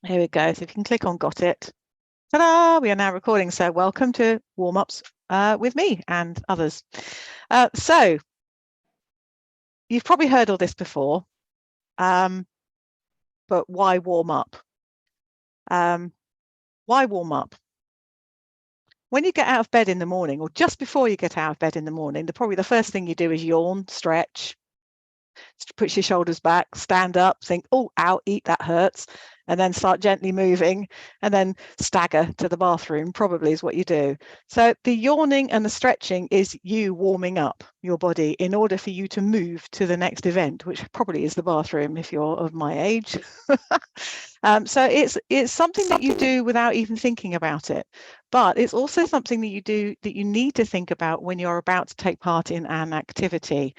Here we go. So if you can click on got it. Ta-da! We are now recording. So welcome to Warm-Ups with me and others. So you've probably heard all this before, but why warm up? Why warm up? When you get out of bed in the morning, or just before you get out of bed in the morning, probably the first thing you do is yawn, stretch, push your shoulders back, stand up, think, oh, ow, eat, that hurts, and then start gently moving, and then stagger to the bathroom, probably is what you do. So the yawning and the stretching is you warming up your body in order for you to move to the next event, which probably is the bathroom if you're of my age. So it's something that you do without even thinking about it. But it's also something that you do that you need to think about when you're about to take part in an activity.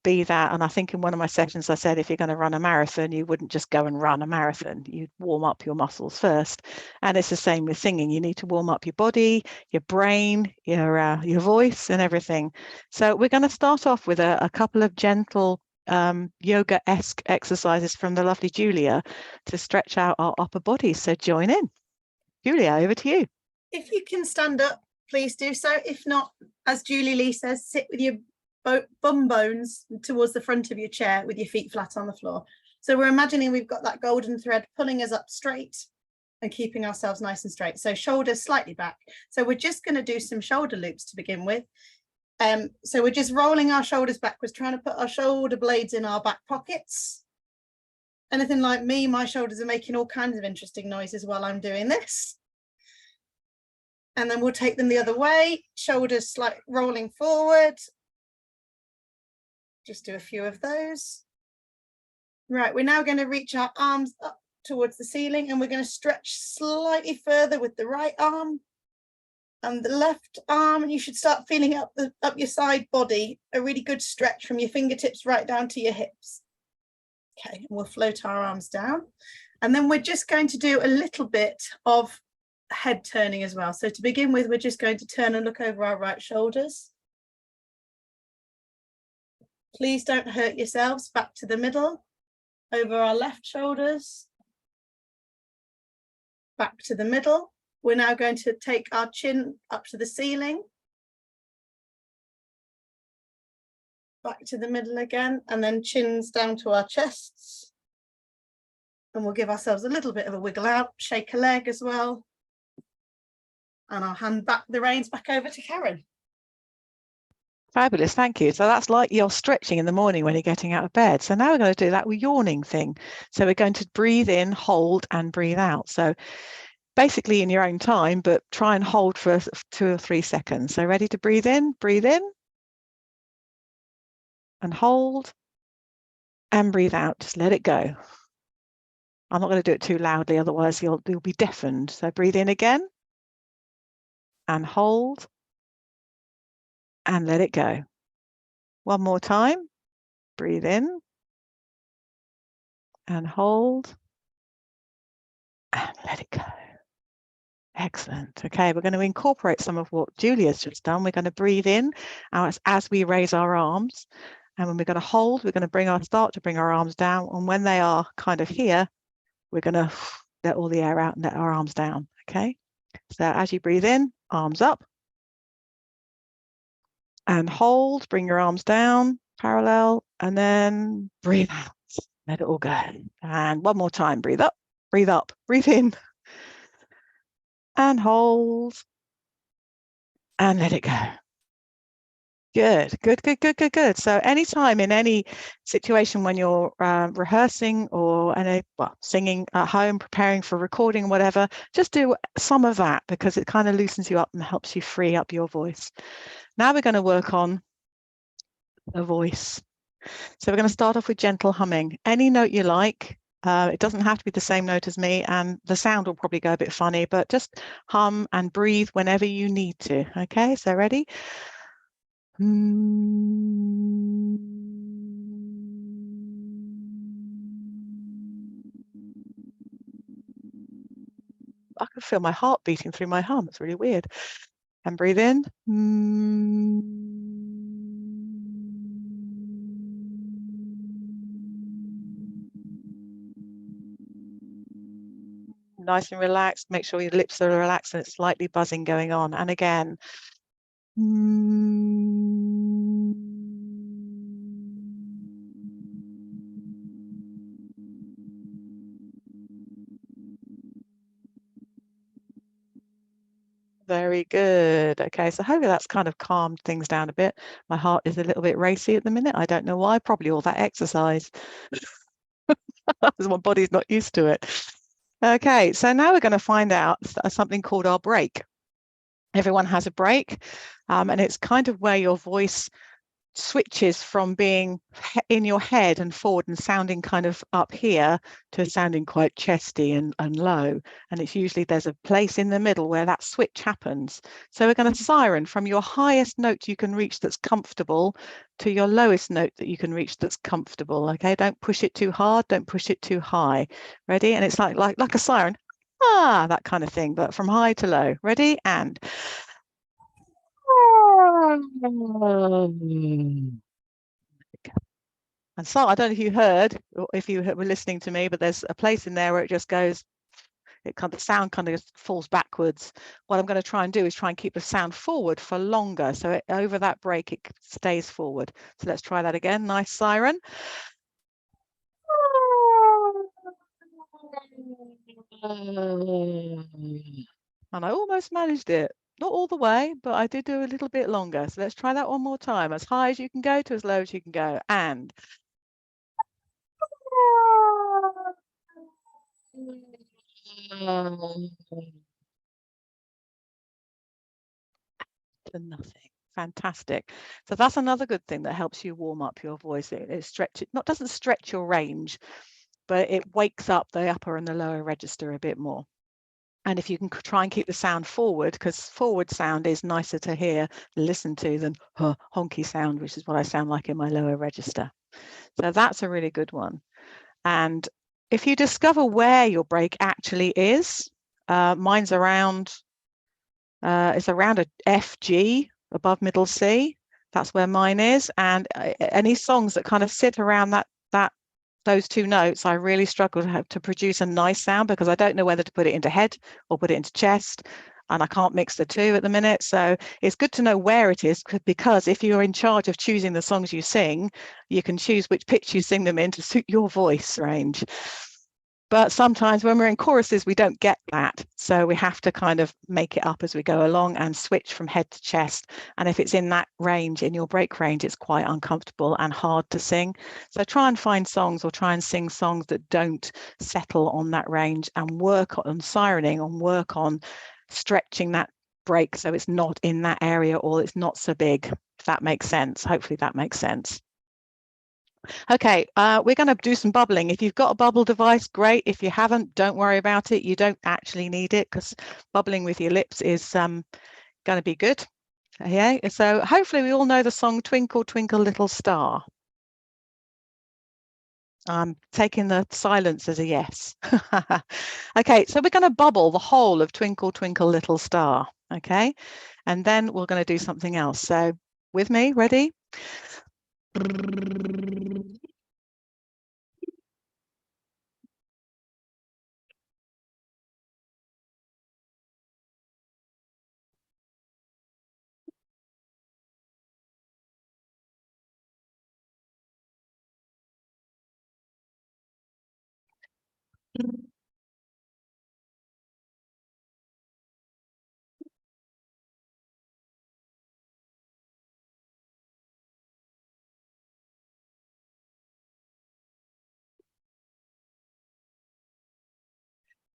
Be that, and I think in one of my sessions I said if you're going to run a marathon, you wouldn't just go and run a marathon. You'd warm up your muscles first. And it's the same with singing. You need to warm up your body, your brain, your voice and everything. So we're going to start off with a couple of gentle yoga-esque exercises from the lovely Julia to stretch out our upper body. So join in. Julia, over to you. If you can stand up, please do so. If not, as Julie Lee says, sit with your bum bones towards the front of your chair with your feet flat on the floor. So we're imagining we've got that golden thread pulling us up straight and keeping ourselves nice and straight. So shoulders slightly back. So we're just going to do some shoulder loops to begin with. So we're just rolling our shoulders backwards, trying to put our shoulder blades in our back pockets. Anything like me, my shoulders are making all kinds of interesting noises while I'm doing this. And then we'll take them the other way, shoulders slightly rolling forward. Just do a few of those. Right, we're now going to reach our arms up towards the ceiling, and we're going to stretch slightly further with the right arm and the left arm. And you should start feeling up your side body, a really good stretch from your fingertips right down to your hips. Okay, and we'll float our arms down. And then we're just going to do a little bit of head turning as well. So to begin with, we're just going to turn and look over our right shoulders. Please don't hurt yourselves. Back to the middle, over our left shoulders, back to the middle. We're now going to take our chin up to the ceiling, back to the middle again, and then chins down to our chests. And we'll give ourselves a little bit of a wiggle out, shake a leg as well. And I'll hand back the reins back over to Karen. Fabulous, thank you. So that's like you're stretching in the morning when you're getting out of bed. So now we're going to do that with yawning thing. So we're going to breathe in, hold, and breathe out. So basically in your own time, but try and hold for 2 or 3 seconds. So ready to breathe in and hold and breathe out. Just let it go. I'm not going to do it too loudly, otherwise you'll be deafened. So breathe in again and hold and let it go. One more time. Breathe in and hold and let it go. Excellent. Okay, we're going to incorporate some of what Julia's just done. We're going to breathe in as we raise our arms. And when we're going to hold, we're going to start to bring our arms down. And when they are kind of here, we're going to let all the air out and let our arms down. Okay, so as you breathe in, arms up and hold, bring your arms down parallel, and then breathe out, let it all go. And one more time, breathe up, breathe in and hold and let it go. Good. So anytime in any situation when you're rehearsing or singing at home, preparing for recording, whatever, just do some of that because it kind of loosens you up and helps you free up your voice. Now we're going to work on the voice. So we're going to start off with gentle humming. Any note you like. It doesn't have to be the same note as me, and the sound will probably go a bit funny, but just hum and breathe whenever you need to. Okay, so ready? I can feel my heart beating through my hum. It's really weird. And breathe in. nice and relaxed. Make sure your lips are relaxed and it's slightly buzzing going on. And again. Very good. Okay, so hopefully that's kind of calmed things down a bit. My heart is a little bit racy at the minute. I don't know why, probably all that exercise. Because my body's not used to it. Okay, so now we're going to find out something called our break. Everyone has a break, and it's kind of where your voice switches from being in your head and forward and sounding kind of up here to sounding quite chesty and low. And it's usually there's a place in the middle where that switch happens. So we're going to siren from your highest note you can reach that's comfortable to your lowest note that you can reach that's comfortable. Okay, don't push it too hard, don't push it too high. Ready? And it's like a siren, that kind of thing, but from high to low. Ready? And so I don't know if you heard or if you were listening to me, but there's a place in there where it just goes, the sound kind of falls backwards. What I'm going to try and do is try and keep the sound forward for longer. So over that break, it stays forward. So let's try that again. Nice siren. And I almost managed it. Not all the way, but I did do a little bit longer. So let's try that one more time. As high as you can go to as low as you can go. And to nothing. Fantastic. So that's another good thing that helps you warm up your voice. It stretches, doesn't stretch your range, but it wakes up the upper and the lower register a bit more. And if you can try and keep the sound forward, because forward sound is nicer to hear, listen to than honky sound, which is what I sound like in my lower register. So that's a really good one. And if you discover where your break actually is, mine's around, it's around a F, G, above middle C. That's where mine is. And any songs that kind of sit around those two notes, I really struggle to produce a nice sound because I don't know whether to put it into head or put it into chest, and I can't mix the two at the minute. So it's good to know where it is, because if you're in charge of choosing the songs you sing, you can choose which pitch you sing them in to suit your voice range. But sometimes when we're in choruses, we don't get that. So we have to kind of make it up as we go along and switch from head to chest. And if it's in that range, in your break range, it's quite uncomfortable and hard to sing. So try and find songs or try and sing songs that don't settle on that range, and work on sirening and work on stretching that break so it's not in that area or it's not so big, if that makes sense. Hopefully that makes sense. Okay, we're going to do some bubbling. If you've got a bubble device, great. If you haven't, don't worry about it. You don't actually need it, because bubbling with your lips is going to be good. Okay, so hopefully we all know the song Twinkle, Twinkle, Little Star. I'm taking the silence as a yes. Okay, so we're going to bubble the whole of Twinkle, Twinkle, Little Star. Okay, and then we're going to do something else. So with me, ready?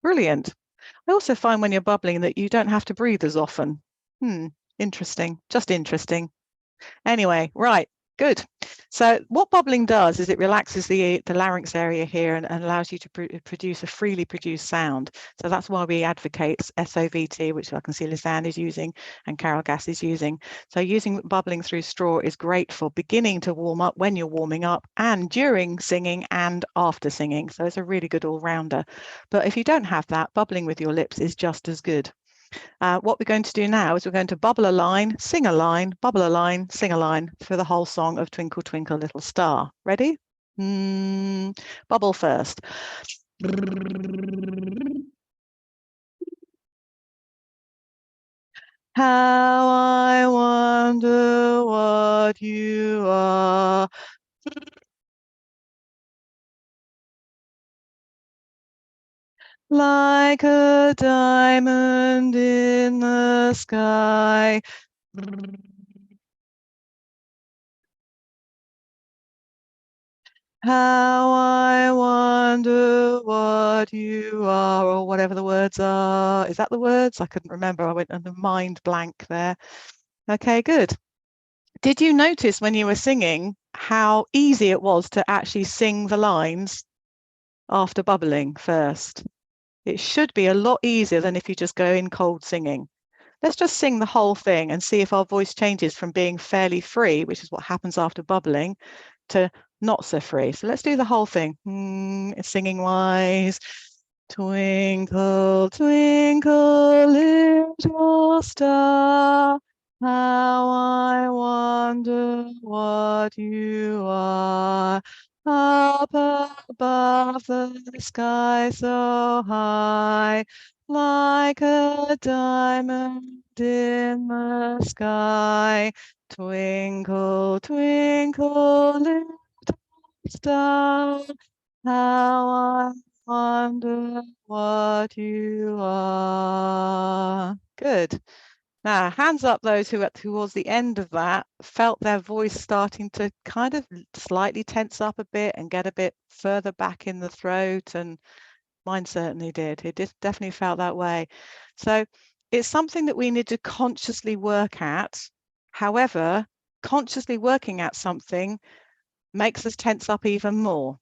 Brilliant. I also find when you're bubbling that you don't have to breathe as often. Interesting, just interesting. Anyway, right, good. So what bubbling does is it relaxes the larynx area here and allows you to produce a freely produced sound. So that's why we advocate SOVT, which I can see Lisanne is using and Carol Gass is using. So using bubbling through straw is great for beginning to warm up when you're warming up, and during singing and after singing. So it's a really good all-rounder. But if you don't have that, bubbling with your lips is just as good. What we're going to do now is we're going to bubble a line, sing a line, bubble a line, sing a line for the whole song of Twinkle, Twinkle, Little Star. Ready? Bubble first. How I wonder what you are. Like a diamond in the sky. How I wonder what you are, or whatever the words are. Is that the words? I couldn't remember. I went on a mind blank there. Okay, good. Did you notice when you were singing how easy it was to actually sing the lines after bubbling first? It should be a lot easier than if you just go in cold singing. Let's just sing the whole thing and see if our voice changes from being fairly free, which is what happens after bubbling, to not so free. So let's do the whole thing. Singing wise. Twinkle, twinkle, little star, how I wonder what you are. Up above the sky so high, like a diamond in the sky. Twinkle, twinkle, little star, how I wonder what you are. Good. Now, hands up those who, towards the end of that, felt their voice starting to kind of slightly tense up a bit and get a bit further back in the throat. And mine certainly did. It definitely felt that way. So it's something that we need to consciously work at. However, consciously working at something makes us tense up even more,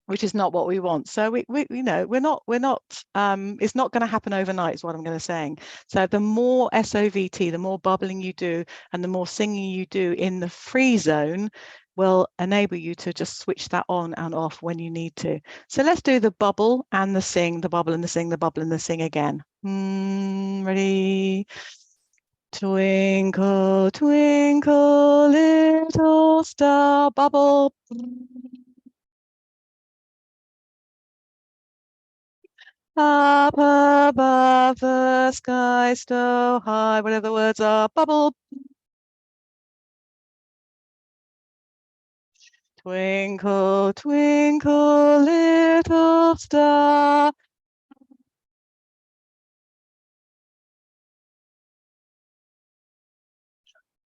which is not what we want. So we you know, we're not it's not going to happen overnight is what I'm going to say. So the more SOVT, the more bubbling you do and the more singing you do in the free zone will enable you to just switch that on and off when you need to. So let's do the bubble and the sing, the bubble and the sing, the bubble and the sing again. Ready? Twinkle, twinkle, little star, bubble. Up above the sky so high, whatever the words are, bubble. Twinkle, twinkle, little star.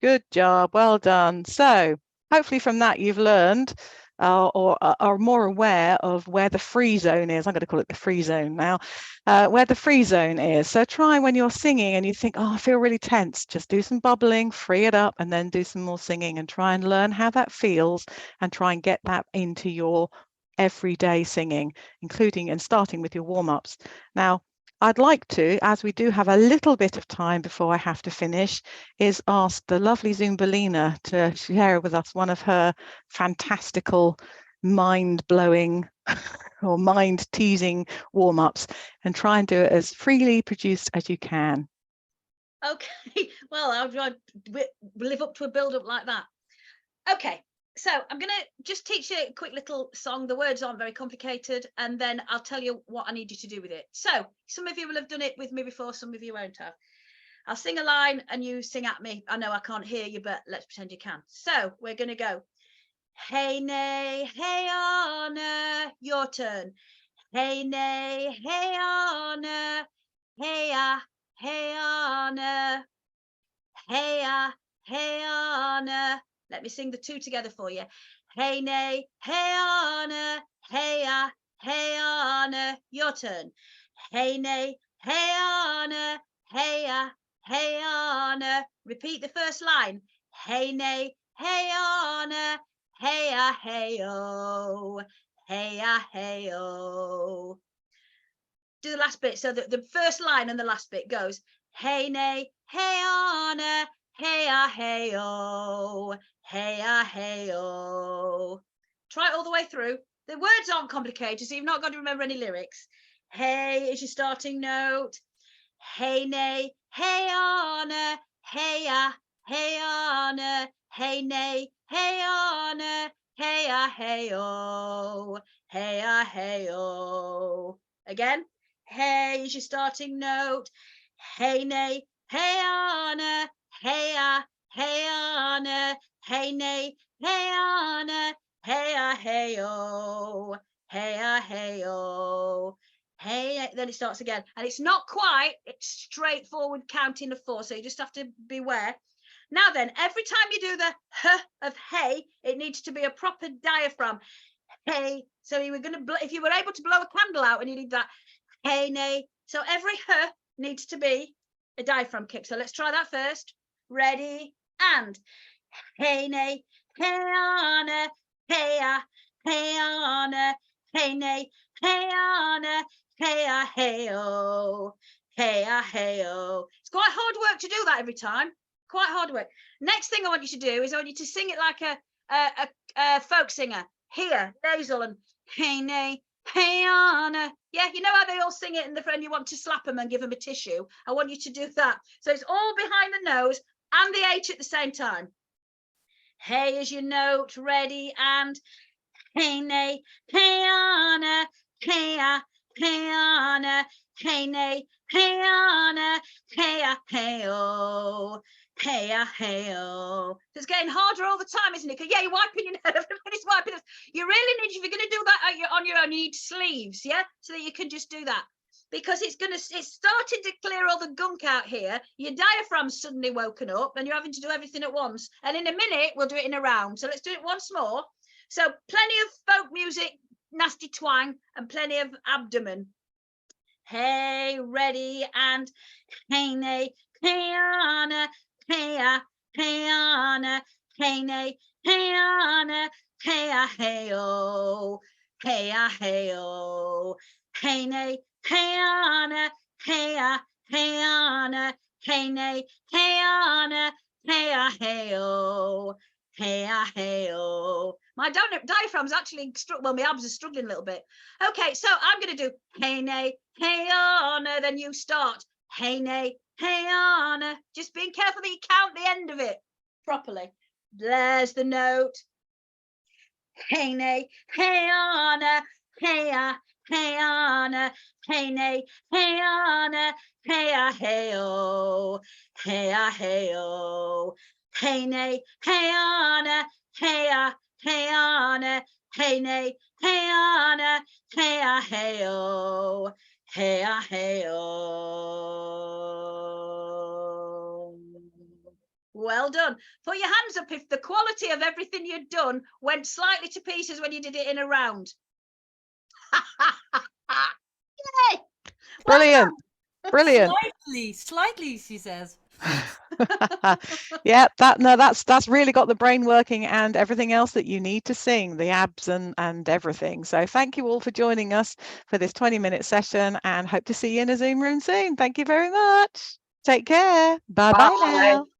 Good job, well done. So hopefully from that you've learned or are more aware of where the free zone is. I'm going to call it the free zone now, where the free zone is. So try when you're singing and you think, oh, I feel really tense, just do some bubbling, free it up, and then do some more singing and try and learn how that feels and try and get that into your everyday singing, including and starting with your warm-ups. Now, I'd like to, as we do have a little bit of time before I have to finish, is ask the lovely Zoombelina to share with us one of her fantastical, mind-blowing or mind-teasing warm-ups and try and do it as freely produced as you can. Okay, well, I'll live up to a build-up like that. Okay, so I'm going to just teach you a quick little song. The words aren't very complicated, and then I'll tell you what I need you to do with it. So some of you will have done it with me before, some of you won't have. I'll sing a line and you sing at me. I know I can't hear you, but let's pretend you can. So we're going to go. Hey, nay, hey, Anna, your turn. Hey, nay, hey, Anna, hey, hey, Anna, hey, hey, Anna. Let me sing the two together for you. Hey, nay, hey, Anna, hey, hey, Anna, your turn. Hey, nay, hey, Anna, hey, hey, Anna. Repeat the first line. Hey, nay, hey, Anna, hey, hey, oh, hey, hey, oh. Do the last bit. So the first line and the last bit goes, hey, nay, hey, Anna, hey, hey, oh, hey, hey, oh. Try it all the way through. The words aren't complicated, so you've not got to remember any lyrics. Hey is your starting note. Hey, nay, hey, Anna, hey, hey, Anna, hey, nay, hey, Anna, hey, hey, oh, hey, hey, oh. Again. Hey is your starting note. Hey, nay, hey Anna, hey Anna, hey nay, hey Anna, hey oh, hey oh. Hey, then it starts again, and it's not quite, it's straightforward counting of 4, so you just have to beware. Now then, every time you do the h of hey, it needs to be a proper diaphragm. Hey, so you were going to, if you were able to blow a candle out and you need that hey nay, so every h needs to be a diaphragm kick. So let's try that first. Ready, and hey nay, hey Anna, hey Anna, hey nay, hey Anna, hey oh, hey oh. It's quite hard work to do that every time. Quite hard work. Next thing I want you to do is I want you to sing it like a folk singer. Here, nasal, and hey nay, hey Anna. Yeah, you know how they all sing it in the front, you want to slap them and give them a tissue. I want you to do that. So it's all behind the nose and the H at the same time. Hey is your note, ready, and hey nay, hey Anna, hey Anna, hey nay, hey Anna, hey oh, hey oh. It's getting harder all the time, isn't it? Because yeah, you're wiping your nose, everybody's wiping us. You really need, if you're going to do that on your own, you need sleeves, yeah, so that you can just do that. Because it's starting to clear all the gunk out here. Your diaphragm's suddenly woken up and you're having to do everything at once. And in a minute, we'll do it in a round. So let's do it once more. So plenty of folk music, nasty twang, and plenty of abdomen. Hey, ready, and hey, nay, hey, Anna, hey, Anna, hey, nay, hey, Anna, hey oh, hey, oh, hey, nay, hey Anna, hey Anna, hey nay, hey Anna, hey oh, hey oh. My diaphragm's actually well, my abs are struggling a little bit. Okay, so I'm going to do hey nay, hey Anna, then you start hey nay, hey Anna. Just being careful that you count the end of it properly. There's the note. Hey nay, hey Anna, hey Anna, hey nay, hey Anna, hey oh, hey oh, hey nay, hey Anna, hey Anna, hey nay, hey Anna, hey oh, hey oh. Well done. Put your hands up if the quality of everything you'd done went slightly to pieces when you did it in a round. Yay! Brilliant. Brilliant. Slightly, she says. Yeah, that's really got the brain working and everything else that you need to sing, the abs and everything. So thank you all for joining us for this 20-minute session, and hope to see you in a Zoom room soon. Thank you very much. Take care. Bye bye now.